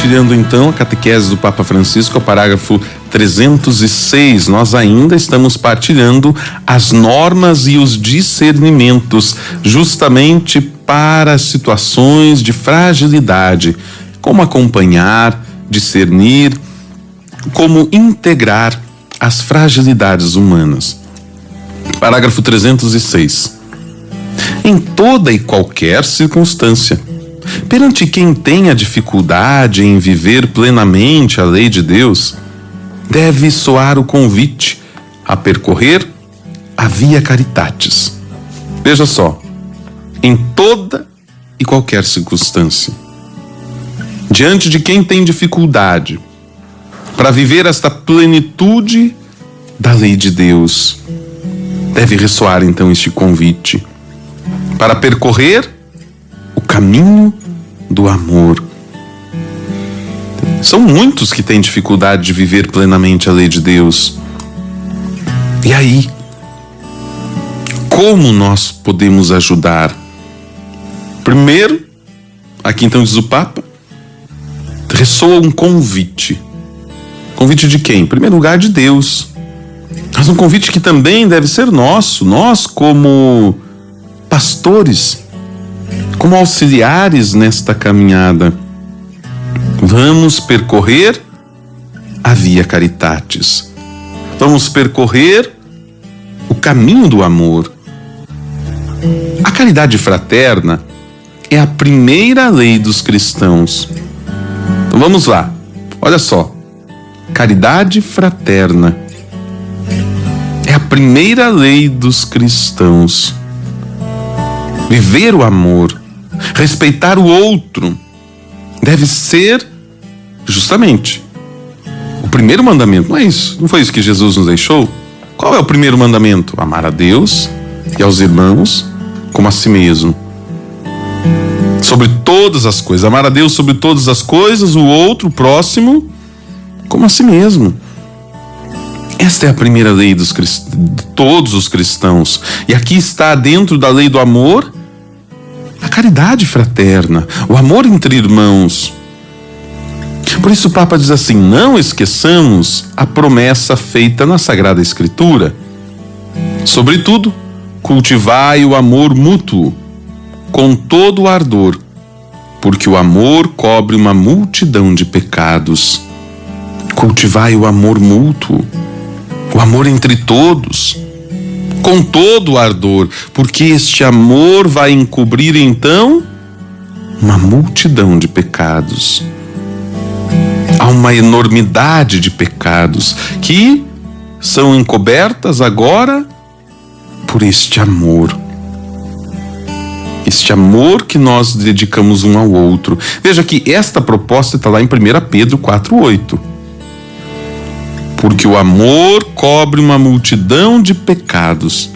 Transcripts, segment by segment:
compartilhando então a catequese do Papa Francisco, ao parágrafo 306. Nós ainda estamos partilhando as normas e os discernimentos justamente para situações de fragilidade, como acompanhar, discernir, como integrar as fragilidades humanas. Parágrafo 306. Em toda e qualquer circunstância, perante quem tenha dificuldade em viver plenamente a lei de Deus, deve soar o convite a percorrer a via caritatis. Veja só, em toda e qualquer circunstância, diante de quem tem dificuldade para viver esta plenitude da lei de Deus, deve ressoar então este convite para percorrer o caminho do amor. São muitos que têm dificuldade de viver plenamente a lei de Deus. E aí, como nós podemos ajudar? Primeiro, aqui então diz o Papa, ressoa um convite. Convite de quem? Em primeiro lugar, de Deus. Mas um convite que também deve ser nosso. Nós, como pastores, como auxiliares nesta caminhada, vamos percorrer a via caritatis. Vamos percorrer o caminho do amor. A caridade fraterna é a primeira lei dos cristãos. Então vamos lá. Olha só. Caridade fraterna é a primeira lei dos cristãos. Viver o amor, respeitar o outro, deve ser justamente o primeiro mandamento. Não é isso? Não foi isso que Jesus nos deixou? Qual é o primeiro mandamento? Amar a Deus e aos irmãos como a si mesmo. Sobre todas as coisas. Amar a Deus sobre todas as coisas, o outro, o próximo, como a si mesmo. Esta é a primeira lei de todos os cristãos. E aqui está, dentro da lei do amor, a caridade fraterna, o amor entre irmãos. Por isso o Papa diz assim: não esqueçamos a promessa feita na Sagrada Escritura. Sobretudo, cultivai o amor mútuo com todo o ardor, porque o amor cobre uma multidão de pecados. Cultivai o amor mútuo, o amor entre todos, com todo o ardor, porque este amor vai encobrir então uma multidão de pecados. Há uma enormidade de pecados que são encobertas agora por este amor. Este amor que nós dedicamos um ao outro. Veja que esta proposta está lá em 1 Pedro 4:8. Porque o amor cobre uma multidão de pecados.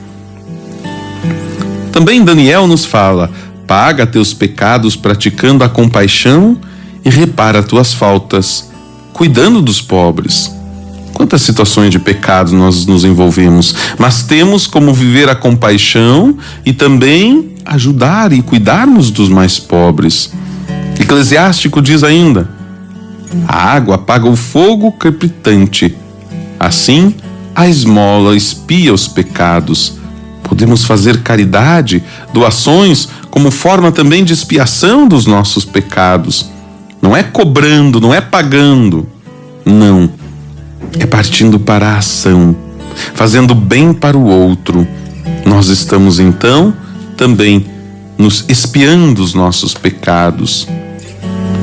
Também Daniel nos fala: paga teus pecados praticando a compaixão e repara tuas faltas, cuidando dos pobres. Quantas situações de pecado nós nos envolvemos, mas temos como viver a compaixão e também ajudar e cuidarmos dos mais pobres. Eclesiástico diz ainda: a água apaga o fogo crepitante, assim a esmola expia os pecados. Podemos fazer caridade, doações, como forma também de expiação dos nossos pecados. Não é cobrando, não é pagando, não. É partindo para a ação, fazendo bem para o outro. Nós estamos então também nos expiando os nossos pecados.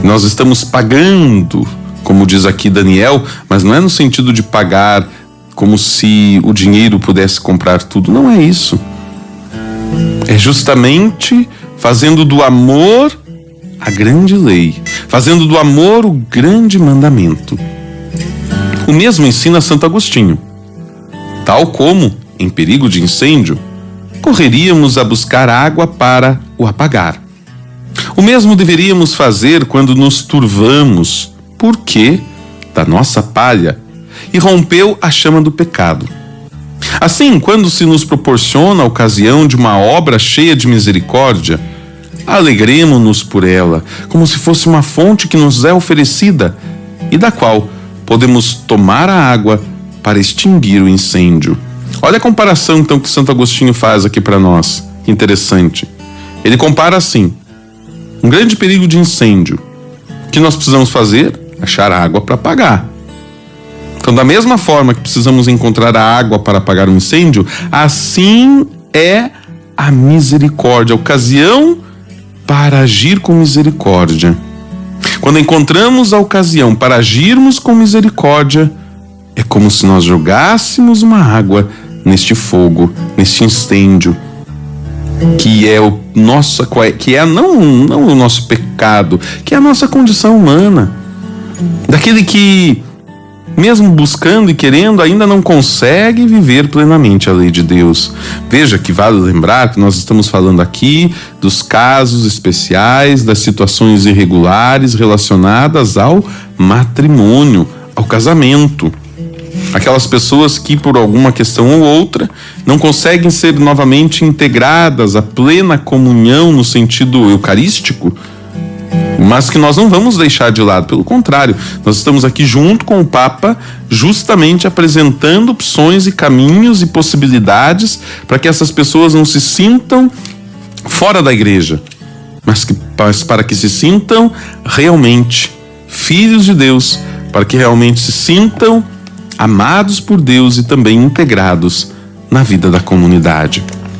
Nós estamos pagando, como diz aqui Daniel, mas não é no sentido de pagar como se o dinheiro pudesse comprar tudo. Não é isso. É justamente fazendo do amor a grande lei, fazendo do amor o grande mandamento. O mesmo ensina Santo Agostinho. Tal como, em perigo de incêndio, correríamos a buscar água para o apagar. O mesmo deveríamos fazer quando nos turvamos, porque, da nossa palha, irrompeu a chama do pecado. Assim, quando se nos proporciona a ocasião de uma obra cheia de misericórdia, alegremo-nos por ela, como se fosse uma fonte que nos é oferecida e da qual podemos tomar a água para extinguir o incêndio. Olha a comparação então que Santo Agostinho faz aqui para nós. Que interessante. Ele compara assim: um grande perigo de incêndio. O que nós precisamos fazer? Achar água para apagar. Então, da mesma forma que precisamos encontrar a água para apagar um incêndio, assim é a misericórdia, a ocasião para agir com misericórdia. Quando encontramos a ocasião para agirmos com misericórdia, é como se nós jogássemos uma água neste fogo, neste incêndio, que é o nosso, que é não o nosso pecado, que é a nossa condição humana, daquele que, mesmo buscando e querendo, ainda não consegue viver plenamente a lei de Deus. Veja que vale lembrar que nós estamos falando aqui dos casos especiais, das situações irregulares relacionadas ao matrimônio, ao casamento. Aquelas pessoas que, por alguma questão ou outra, não conseguem ser novamente integradas à plena comunhão no sentido eucarístico, mas que nós não vamos deixar de lado. Pelo contrário, nós estamos aqui junto com o Papa, justamente apresentando opções e caminhos e possibilidades para que essas pessoas não se sintam fora da igreja, mas para que se sintam realmente filhos de Deus, para que realmente se sintam amados por Deus e também integrados na vida da comunidade.